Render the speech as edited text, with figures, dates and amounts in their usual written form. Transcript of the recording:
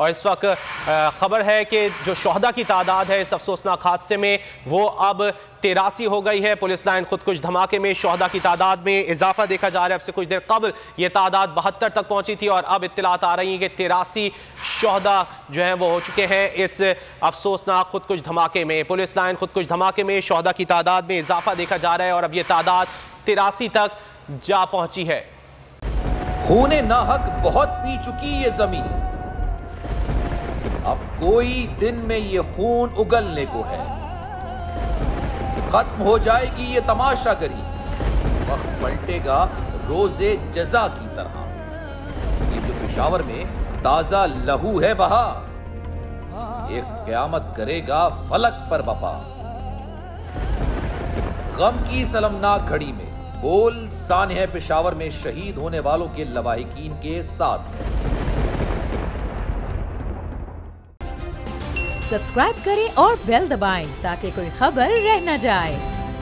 और इस वक्त खबर है कि जो शोहदा की तादाद है इस अफसोसनाक हादसे में वो अब 83 हो गई है। पुलिस लाइन खुदकुश धमाके में शोहदा की तादाद में इजाफा देखा जा रहा है। अब से कुछ देर कबल ये तादाद 72 तक पहुंची थी और अब इत्तलात आ रही है कि 83 शोहदा जो हैं वो हो चुके हैं इस अफसोसनाक खुदकुश धमाके में। पुलिस लाइन खुदकुश धमाके में शोहदा की तादाद में इजाफा देखा जा रहा है और अब ये तादाद 83 तक जा पहुंची है। खूने नाहक बहुत पी चुकी ये जमीन, अब कोई दिन में ये खून उगलने को है। खत्म हो जाएगी ये तमाशागरी, वक्त पलटेगा रोजे जजा की तरह। ये जो पेशावर में ताजा लहू है बहा, एक क़यामत करेगा फलक पर बपा। गम की सलमनाक घड़ी में बोल सानह पेशावर में शहीद होने वालों के लवाहिकीन के साथ। सब्सक्राइब करें और बेल दबाएं ताकि कोई खबर रह न जाए।